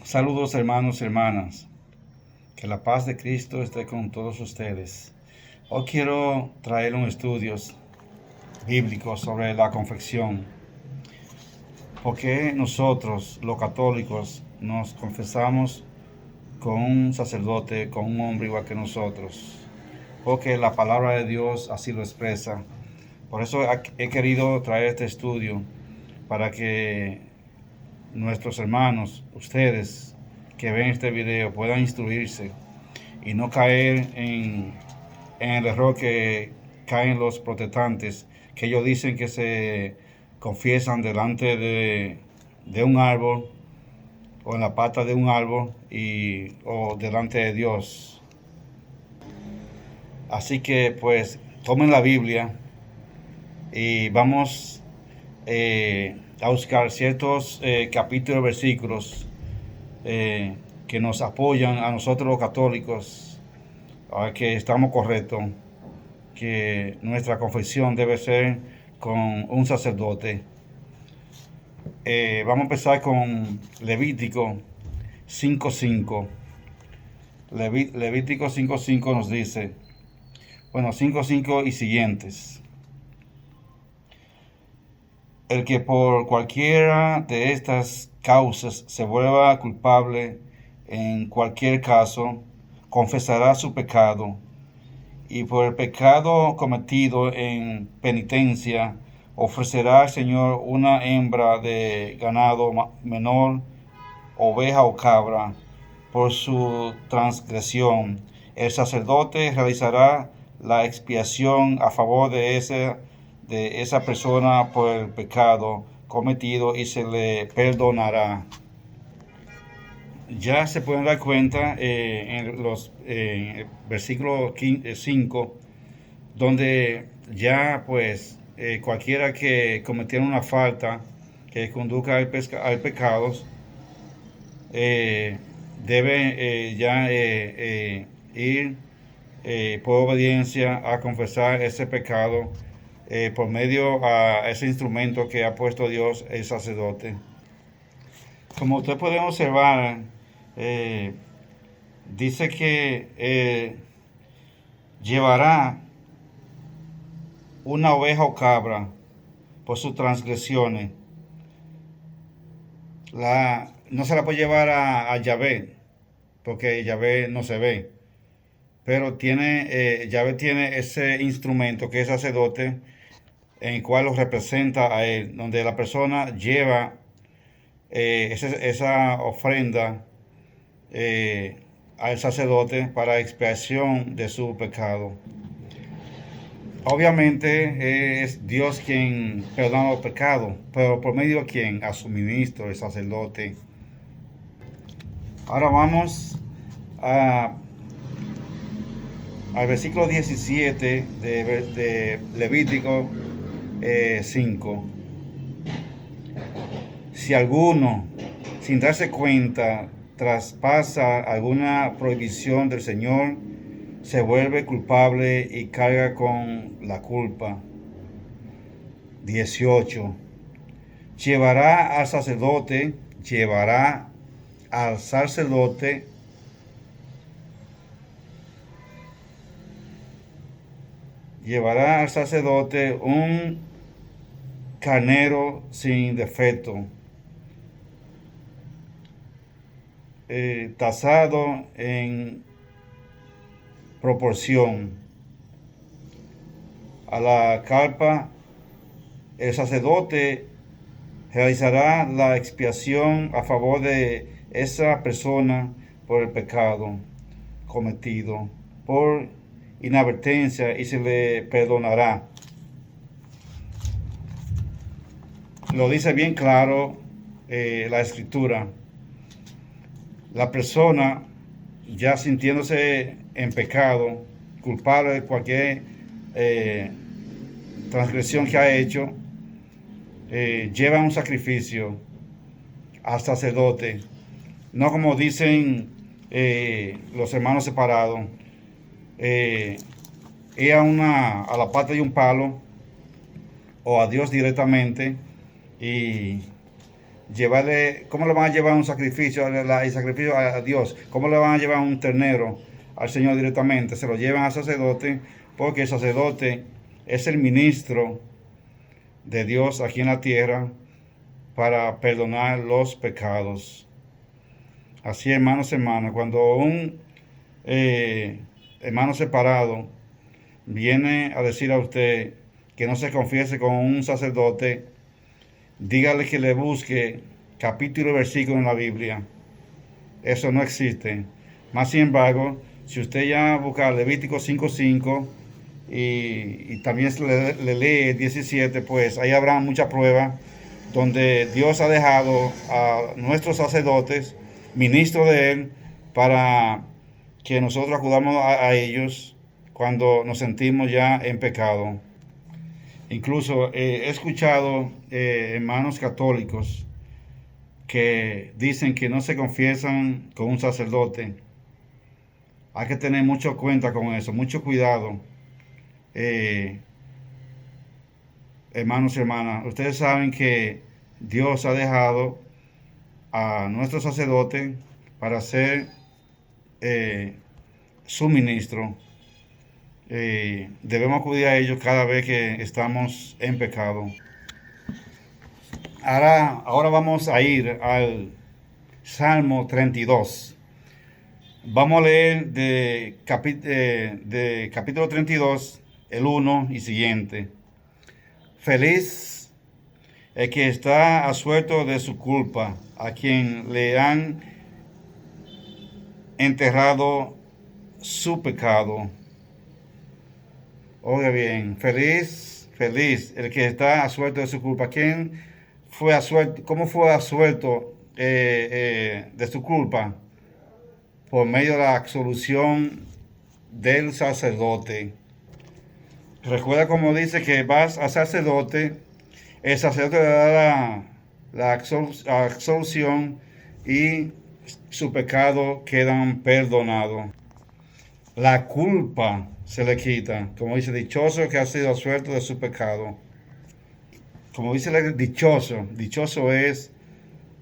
Saludos hermanos y hermanas, que la paz de Cristo esté con todos ustedes. Hoy quiero traer un estudio bíblico sobre la confesión. ¿Por qué nosotros, los católicos, nos confesamos con un sacerdote, con un hombre igual que nosotros? Porque la palabra de Dios así lo expresa. Por eso he querido traer este estudio para que nuestros hermanos, ustedes que ven este video, puedan instruirse y no caer en el error que caen los protestantes, que ellos dicen que se confiesan delante de un árbol o en la pata de un árbol o delante de Dios. Así que pues tomen la Biblia y vamos a buscar ciertos capítulos, versículos que nos apoyan a nosotros los católicos a que estamos correctos, que nuestra confesión debe ser con un sacerdote. Vamos a empezar con Levítico 5.5. Levítico 5.5 nos dice, 5.5 y siguientes. El que por cualquiera de estas causas se vuelva culpable en cualquier caso, confesará su pecado, y por el pecado cometido en penitencia ofrecerá al Señor una hembra de ganado menor, oveja o cabra, por su transgresión. El sacerdote realizará la expiación a favor de esa persona por el pecado cometido y se le perdonará. Ya se pueden dar cuenta en los versículos 5, donde ya pues cualquiera que cometiera una falta que conduzca al pecado debe ya ir por obediencia a confesar ese pecado por medio a ese instrumento que ha puesto Dios, el sacerdote. Como usted puede observar, dice que llevará una oveja o cabra por sus transgresiones. No se la puede llevar a Yahvé, porque Yahvé no se ve. Pero Yahvé tiene ese instrumento que es sacerdote, en el cual lo representa a él, donde la persona lleva esa ofrenda al sacerdote para expiación de su pecado. Obviamente es Dios quien perdona los pecados, pero por medio de quién, a su ministro, el sacerdote. Ahora vamos al versículo 17 de Levítico 5. Si alguno, sin darse cuenta, traspasa alguna prohibición del Señor, se vuelve culpable y carga con la culpa. 18. Llevará al sacerdote un carnero sin defecto, tasado en proporción a la carpa. El sacerdote realizará la expiación a favor de esa persona por el pecado cometido por inadvertencia y se le perdonará. Lo dice bien claro la escritura. La persona, ya sintiéndose en pecado, culpable de cualquier transgresión que ha hecho, lleva un sacrificio al sacerdote, no como dicen los hermanos separados, ir a la pata de un palo o a Dios directamente y llevarle, ¿cómo le van a llevar un sacrificio, el sacrificio a Dios? ¿Cómo le van a llevar un ternero al Señor directamente? Se lo llevan al sacerdote, porque el sacerdote es el ministro de Dios aquí en la tierra para perdonar los pecados. Así, hermanos, cuando un hermano separado viene a decir a usted que no se confiese con un sacerdote, dígale que le busque capítulo y versículo en la Biblia. Eso no existe. Más sin embargo, si usted ya busca Levítico 5:5 y también le lee 17, pues ahí habrá muchas pruebas donde Dios ha dejado a nuestros sacerdotes, ministros de Él, para que nosotros acudamos a ellos cuando nos sentimos ya en pecado. Incluso he escuchado hermanos católicos que dicen que no se confiesan con un sacerdote. Hay que tener mucho cuenta con eso, mucho cuidado. Eh, Hermanos y hermanas, ustedes saben que Dios ha dejado a nuestro sacerdote para ser su ministro. Debemos acudir a ellos cada vez que estamos en pecado. Ahora vamos a ir al Salmo 32. Vamos a leer de capítulo 32, el 1 y siguiente. Feliz el que está absuelto de su culpa, a quien le han enterrado su pecado. Oiga bien, feliz el que está absuelto de su culpa. ¿Quién fue absuelto? ¿Cómo fue absuelto de su culpa? Por medio de la absolución del sacerdote. Recuerda como dice que vas al sacerdote, el sacerdote le da la absolución y su pecado quedan perdonados. La culpa se le quita, como dice, dichoso que ha sido absuelto de su pecado. Como dice el dichoso es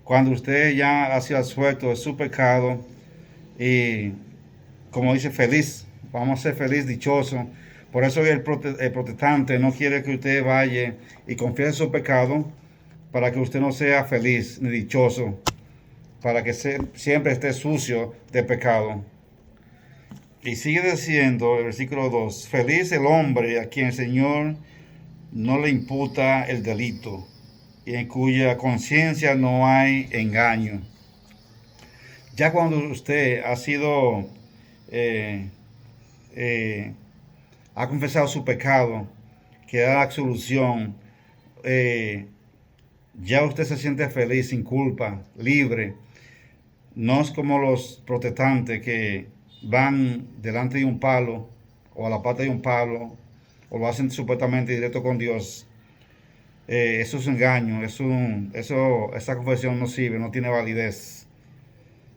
cuando usted ya ha sido absuelto de su pecado y como dice feliz, vamos a ser feliz, dichoso. Por eso el protestante no quiere que usted vaya y confiese su pecado para que usted no sea feliz ni dichoso, para que siempre esté sucio de pecado. Y sigue diciendo el versículo 2, feliz el hombre a quien el Señor no le imputa el delito y en cuya conciencia no hay engaño. Ya cuando usted ha sido ha confesado su pecado, que da la absolución, ya usted se siente feliz, sin culpa, libre. No es como los protestantes que van delante de un palo o a la parte de un palo o lo hacen supuestamente directo con Dios. Eso es un engaño, esa confesión no sirve, no tiene validez.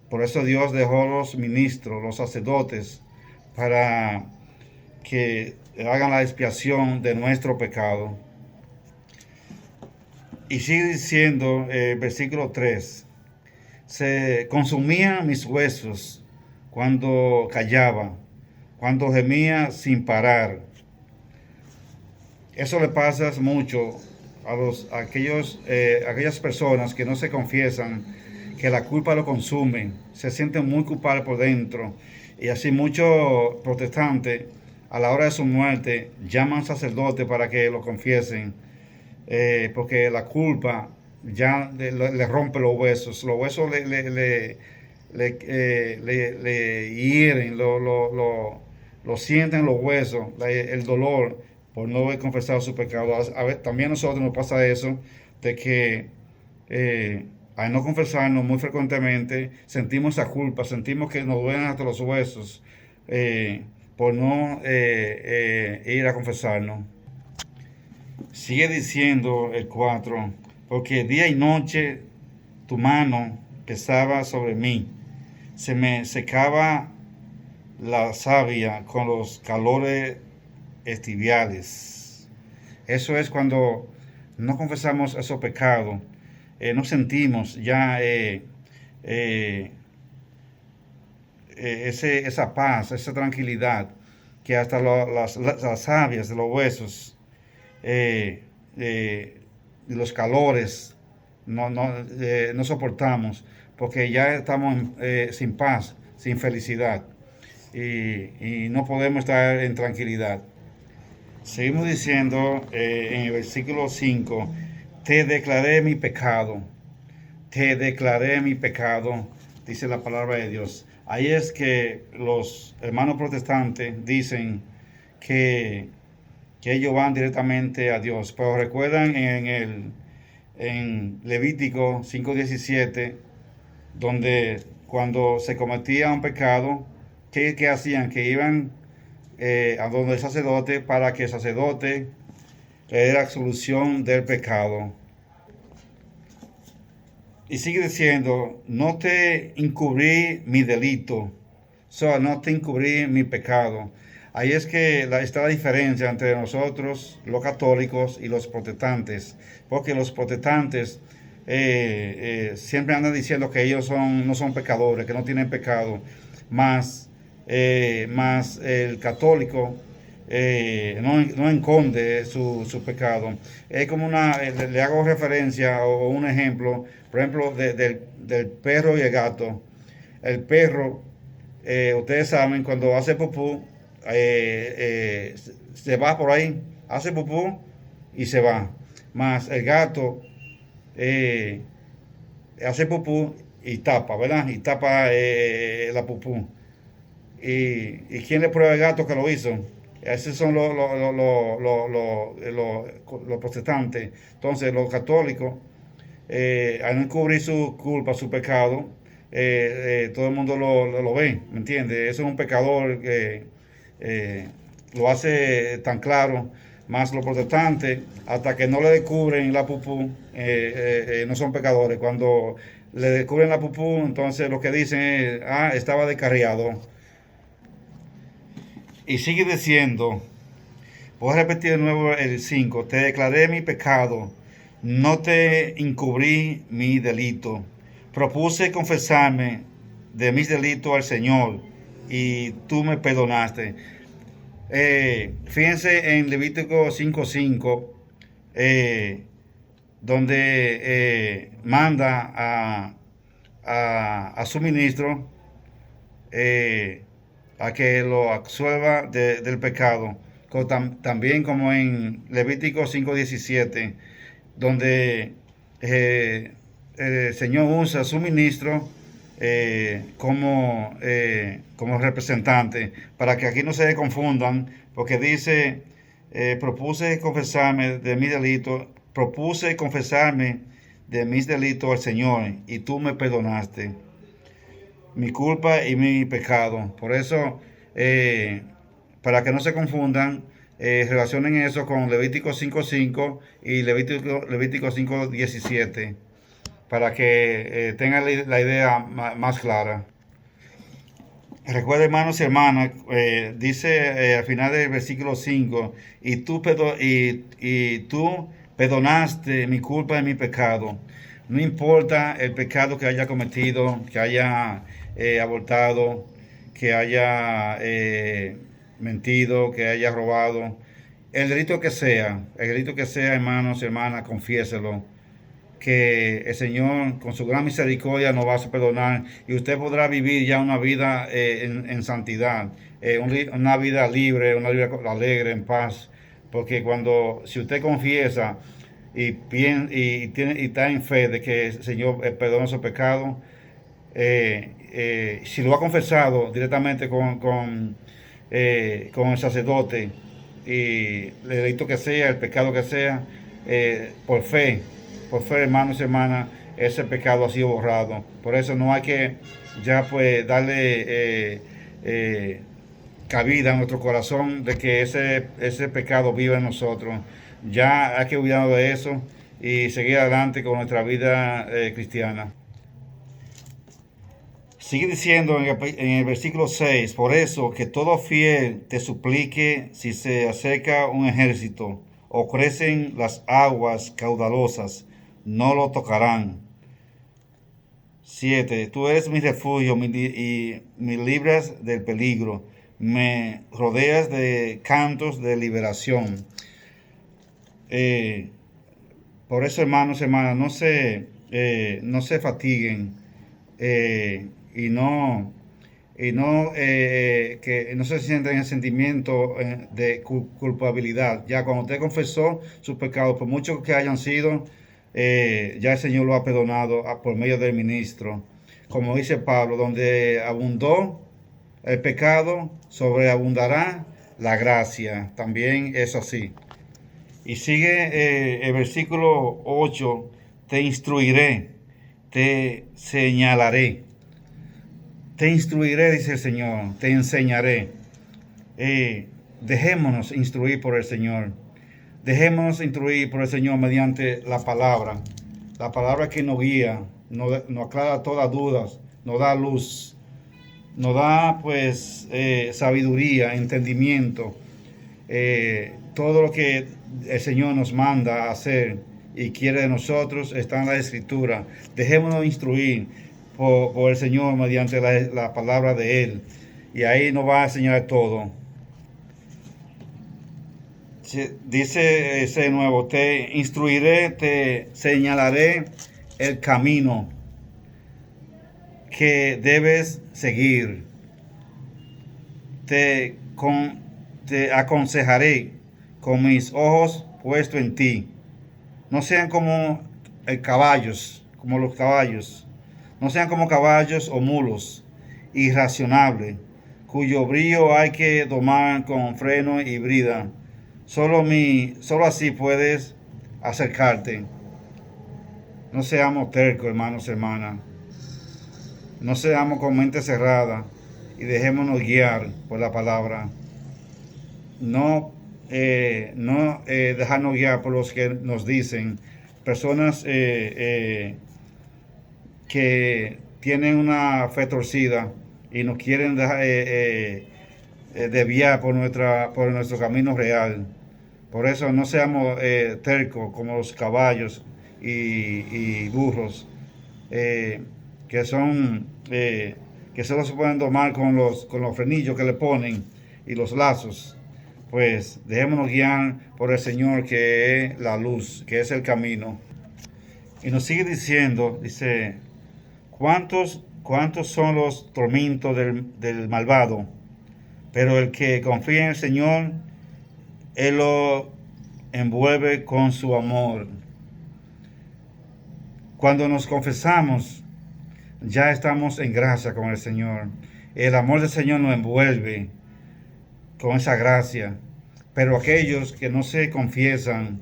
Por eso Dios dejó los ministros, los sacerdotes, para que hagan la expiación de nuestro pecado. Y sigue diciendo versículo 3, se consumían mis huesos cuando callaba, cuando gemía sin parar. Eso le pasa mucho a aquellas personas que no se confiesan, que la culpa lo consume, se sienten muy culpables por dentro. Y así muchos protestantes a la hora de su muerte llaman al sacerdote para que lo confiesen, porque la culpa ya le rompe los huesos le hieren, lo sienten los huesos, el dolor por no haber confesado su pecado. También a nosotros nos pasa eso, de que al no confesarnos muy frecuentemente, sentimos esa culpa, sentimos que nos duelen hasta los huesos por no ir a confesarnos. Sigue diciendo el 4, porque día y noche tu mano pesaba sobre mí, se me secaba la savia con los calores estiviales. Eso es cuando no confesamos esos pecados. no sentimos ya esa paz, esa tranquilidad, que hasta las sabias de los huesos, eh, eh, los calores, no soportamos, porque ya estamos sin paz, sin felicidad, y no podemos estar en tranquilidad. Seguimos diciendo en el versículo 5, te declaré mi pecado, te declaré mi pecado, dice la palabra de Dios. Ahí es que los hermanos protestantes dicen que, que ellos van directamente a Dios. Pero recuerdan en Levítico 5:17, donde cuando se cometía un pecado, ¿qué hacían? Que iban a donde el sacerdote para que el sacerdote le dé la absolución del pecado. Y sigue diciendo, no te encubrí mi delito, no te encubrí mi pecado. Ahí es que está la diferencia entre nosotros, los católicos, y los protestantes, porque los protestantes siempre andan diciendo que ellos no son pecadores, que no tienen pecado, más el católico no esconde su pecado. Es como le hago referencia o un ejemplo, por ejemplo, del perro y el gato. El perro, ustedes saben, cuando hace pupú, se va por ahí, hace pupú y se va. Más el gato eh, hace pupú y tapa, ¿verdad? Y tapa la pupú. ¿Y quién le prueba al gato que lo hizo? Esos son los protestantes. Entonces, los católicos, al no encubrir su culpa, su pecado, todo el mundo lo ve, ¿me entiendes? Eso es un pecador que lo hace tan claro. Más los protestantes, hasta que no le descubren la pupú, no son pecadores. Cuando le descubren la pupú, entonces lo que dicen es, estaba descarriado. Y sigue diciendo, voy a repetir de nuevo el 5, te declaré mi pecado, no te encubrí mi delito. Propuse confesarme de mis delitos al Señor y tú me perdonaste. Fíjense en Levítico 5:5, donde manda a su ministro a que lo absuelva del pecado. También como en Levítico 5:17, donde el Señor usa a su ministro como representante, para que aquí no se confundan, porque dice, propuse confesarme de mis delitos, propuse confesarme de mis delitos al Señor y tú me perdonaste mi culpa y mi pecado. Por eso, para que no se confundan, relacionen eso con Levítico 5:5 y Levítico 5:17, para que tengan la idea más clara. Recuerda, hermanos y hermanas, dice al final del versículo 5, y tú perdonaste mi culpa y mi pecado. No importa el pecado que haya cometido, que haya abortado, que haya mentido, que haya robado, el delito que sea, hermanos y hermanas, confiéselo, que el Señor con su gran misericordia nos va a perdonar y usted podrá vivir ya una vida en santidad, una vida libre, una vida alegre, en paz, porque si usted confiesa y está en fe de que el Señor perdona su pecado, si lo ha confesado directamente con el sacerdote, y el delito que sea, el pecado que sea, por fe, hermanos y hermanas, ese pecado ha sido borrado. Por eso no hay que ya pues darle cabida a nuestro corazón de que ese pecado viva en nosotros. Ya hay que olvidar de eso y seguir adelante con nuestra vida cristiana. Sigue diciendo en el versículo 6, por eso que todo fiel te suplique si se acerca un ejército o crecen las aguas caudalosas, no lo tocarán. 7. Tú eres mi refugio y me libras del peligro. Me rodeas de cantos de liberación. Por eso, hermanos, hermanas, no se fatiguen y no que no se sientan en sentimiento de culpabilidad. Ya cuando usted confesó sus pecados, por muchos que hayan sido, ya el Señor lo ha perdonado por medio del ministro. Como dice Pablo, donde abundó el pecado, sobreabundará la gracia. También es así. Y sigue el versículo 8, te instruiré, te señalaré. Te instruiré, dice el Señor, te enseñaré. Dejémonos instruir por el Señor. Dejémonos instruir por el Señor mediante la palabra. La palabra que nos guía, nos aclara todas dudas, nos da luz, nos da pues sabiduría, entendimiento. Todo lo que el Señor nos manda a hacer y quiere de nosotros está en la Escritura. Dejémonos instruir por el Señor mediante la palabra de Él. Y ahí nos va a enseñar todo. Dice ese nuevo, te instruiré, te señalaré el camino que debes seguir. Te aconsejaré con mis ojos puestos en ti. No sean como como los caballos. No sean como caballos o mulos irracionables, cuyo brillo hay que domar con freno y brida. Solo así puedes acercarte. No seamos tercos, hermanos, hermanas. No seamos con mente cerrada y dejémonos guiar por la palabra. No dejarnos guiar por los que nos dicen, personas que tienen una fe torcida y nos quieren desviar por nuestro camino real. Por eso no seamos tercos como los caballos y burros que solo se pueden domar con los frenillos que le ponen y los lazos. Pues dejémonos guiar por el Señor, que es la luz, que es el camino. Y nos sigue diciendo, dice, ¿cuántos son los tormentos del malvado? Pero el que confía en el Señor, Él lo envuelve con su amor. Cuando nos confesamos, ya estamos en gracia con el Señor. El amor del Señor nos envuelve con esa gracia. Pero aquellos que no se confiesan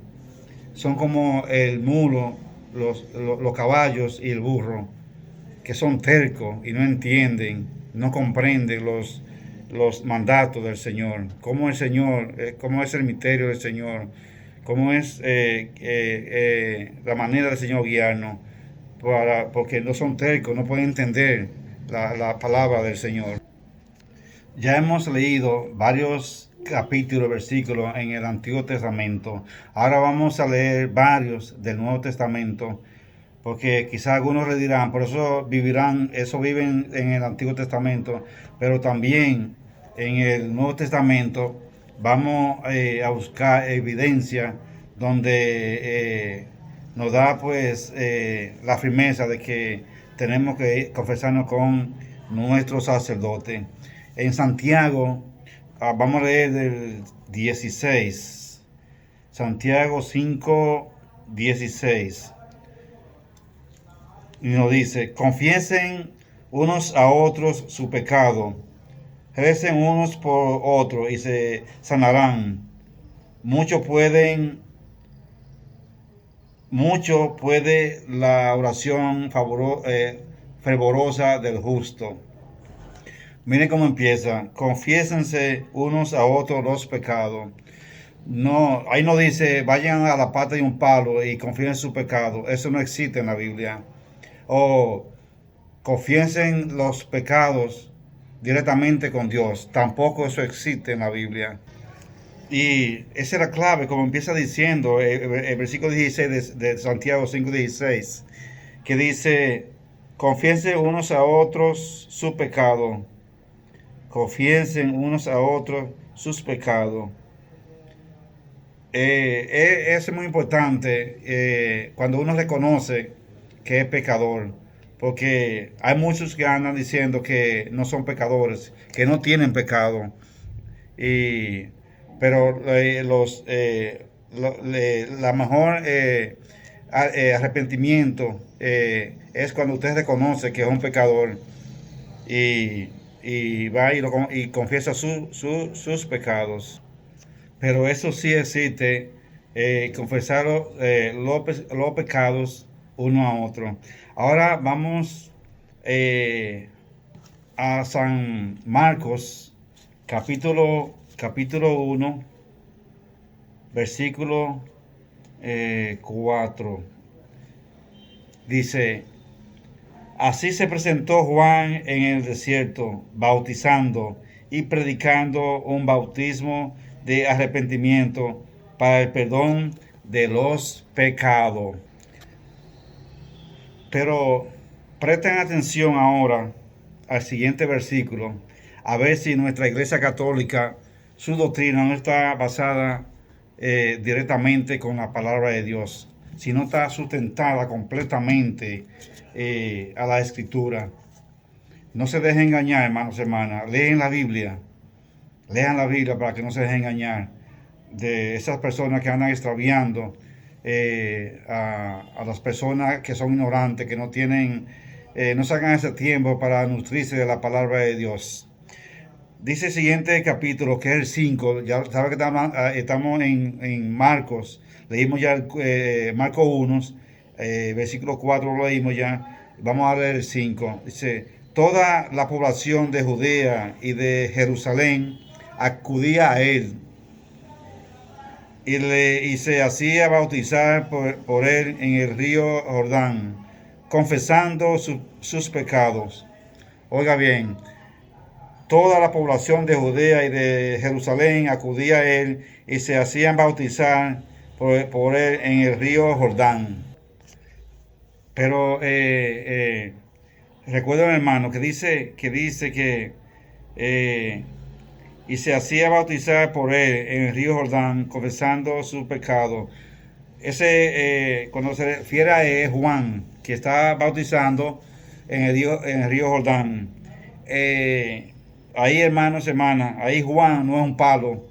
son como el mulo, los caballos y el burro, que son tercos y no entienden, no comprenden los mandatos del Señor. Cómo el Señor, cómo es el misterio del Señor, cómo es la manera del Señor guiarnos, porque no son tercos, no pueden entender la palabra del Señor. Ya hemos leído varios capítulos, versículos en el Antiguo Testamento. Ahora vamos a leer varios del Nuevo Testamento, porque quizás algunos le dirán, por eso viven en el Antiguo Testamento, pero también en el Nuevo Testamento vamos a buscar evidencia donde nos da pues la firmeza de que tenemos que confesarnos con nuestro sacerdote. En Santiago, vamos a leer del 16, Santiago 5, 16. Y nos dice, confiesen unos a otros su pecado, recen unos por otros y se sanarán. Mucho puede la oración fervorosa del justo. Miren cómo empieza. Confiésense unos a otros los pecados. No, ahí no dice vayan a la pata de un palo y confiesen su pecado. Eso no existe en la Biblia. O confiesen los pecados directamente con Dios. Tampoco eso existe en la Biblia. Y esa es la clave, como empieza diciendo el versículo 16 de Santiago 5:16, que dice, confiesen unos a otros su pecado, confiesen unos a otros sus pecados. Es muy importante cuando uno reconoce que es pecador, porque hay muchos que andan diciendo que no son pecadores, que no tienen pecado, y, pero la mejor arrepentimiento es cuando usted reconoce que es un pecador y, y va y confiesa sus pecados. Pero eso sí existe, confesar los pecados uno a otro. Ahora vamos eh, a San Marcos, capítulo 1, versículo 4. Dice, así se presentó Juan en el desierto, bautizando y predicando un bautismo de arrepentimiento para el perdón de los pecados. Pero presten atención ahora al siguiente versículo, a ver si nuestra Iglesia Católica, su doctrina no está basada directamente con la palabra de Dios, sino está sustentada completamente a la Escritura. No se dejen engañar, hermanos y hermanas. Lean la Biblia para que no se dejen engañar de esas personas que andan extraviando a las personas que son ignorantes, que no tienen, no sacan ese tiempo para nutrirse de la palabra de Dios. Dice el siguiente capítulo, que es el 5, ya sabe que estamos en Marcos, leímos ya Marcos 1, versículo 4 lo leímos ya, vamos a leer el 5. Dice, toda la población de Judea y de Jerusalén acudía a él y se hacía bautizar por él en el río Jordán, confesando sus pecados. Oiga bien, toda la población de Judea y de Jerusalén acudía a él y se hacían bautizar por él en el río Jordán. Pero recuerden, hermano, que dice que y se hacía bautizar por él en el río Jordán, confesando su pecado. Cuando se refiere a él, es Juan, que está bautizando en el río Jordán. Ahí, hermanos, hermanas, ahí Juan no es un palo,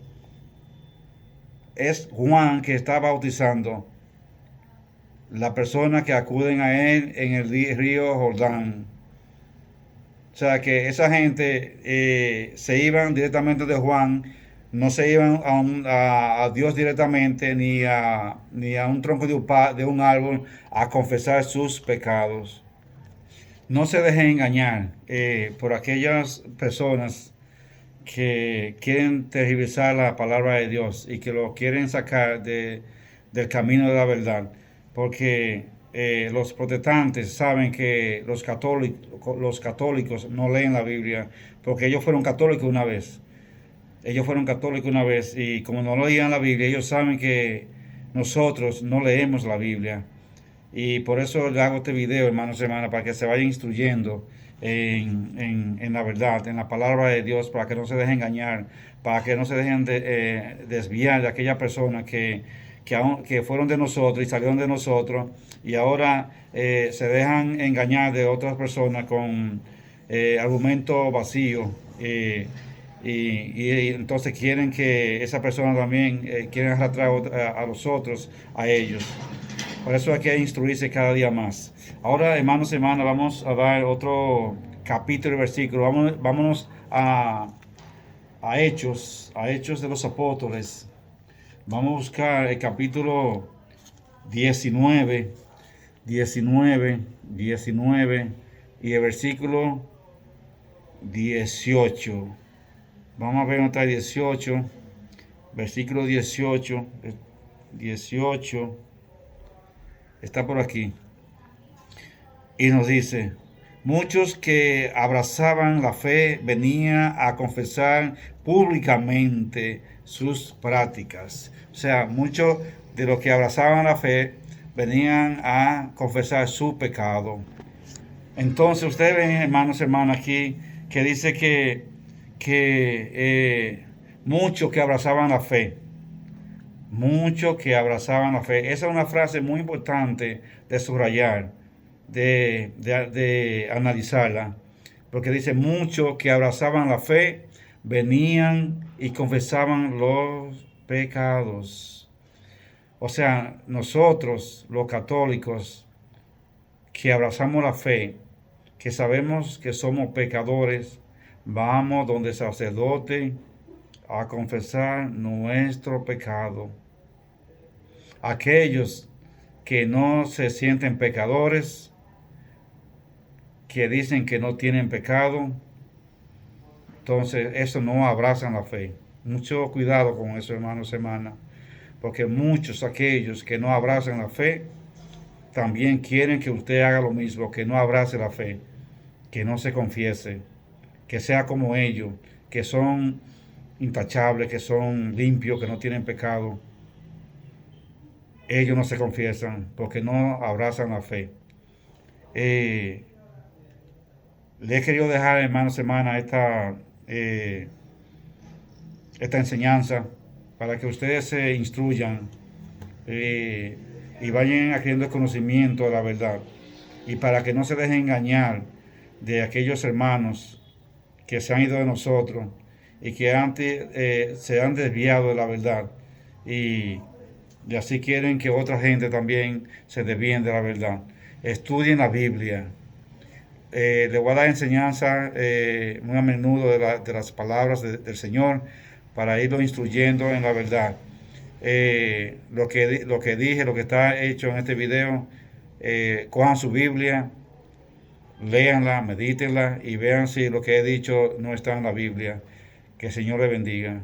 es Juan que está bautizando la persona que acuden a él en el río Jordán. O sea que esa gente se iban directamente de Juan, no se iban a Dios directamente ni a un tronco de un árbol a confesar sus pecados. No se dejen engañar por aquellas personas que quieren tergiversar la palabra de Dios y que lo quieren sacar del camino de la verdad. Porque los protestantes saben que los católicos no leen la Biblia, porque ellos fueron católicos una vez. Ellos fueron católicos una vez y como no leían la Biblia, ellos saben que nosotros no leemos la Biblia. Y por eso le hago este video, hermanos y hermanas, para que se vayan instruyendo en la verdad, en la palabra de Dios, para que no se dejen engañar, para que no se dejen desviar de aquellas personas que fueron de nosotros y salieron de nosotros y ahora se dejan engañar de otras personas con argumentos vacíos. Y entonces quieren que esa persona también quieren arrastrar a los otros, a ellos. Por eso hay que instruirse cada día más. Ahora, hermanos y hermanas, vamos a dar otro capítulo y versículo. Vámonos a Hechos de los Apóstoles. Vamos a buscar el capítulo 19 y el versículo 18. Vamos a ver dónde está el 18. Versículo 18. 18. Está por aquí. Y nos dice, Muchos que abrazaban la fe venían a confesar públicamente sus prácticas. O sea, muchos de los que abrazaban la fe venían a confesar su pecado. Entonces ustedes ven, hermanos, hermanas, aquí que dice que muchos que abrazaban la fe, muchos que abrazaban la fe. Esa es una frase muy importante de subrayar, de analizarla, porque dice muchos que abrazaban la fe venían y confesaban los pecados. O sea, nosotros, los católicos, que abrazamos la fe, que sabemos que somos pecadores, vamos donde el sacerdote a confesar nuestro pecado. Aquellos que no se sienten pecadores, que dicen que no tienen pecado, entonces eso no abrazan la fe. Mucho cuidado con eso, hermanos y hermanas, porque muchos aquellos que no abrazan la fe, también quieren que usted haga lo mismo, que no abrace la fe, que no se confiese, que sea como ellos, que son intachables, que son limpios, que no tienen pecado. Ellos no se confiesan porque no abrazan la fe. Le he querido dejar, hermanos, hermanas, esta enseñanza para que ustedes se instruyan y vayan adquiriendo el conocimiento de la verdad, y para que no se dejen engañar de aquellos hermanos que se han ido de nosotros y que antes se han desviado de la verdad, y así quieren que otra gente también se desvíen de la verdad. Estudien la Biblia. Le voy a dar enseñanza muy a menudo de las palabras del Señor, para irlo instruyendo en la verdad. Lo que dije, lo que está hecho en este video, cojan su Biblia, léanla, medítenla y vean si lo que he dicho no está en la Biblia. Que el Señor le bendiga.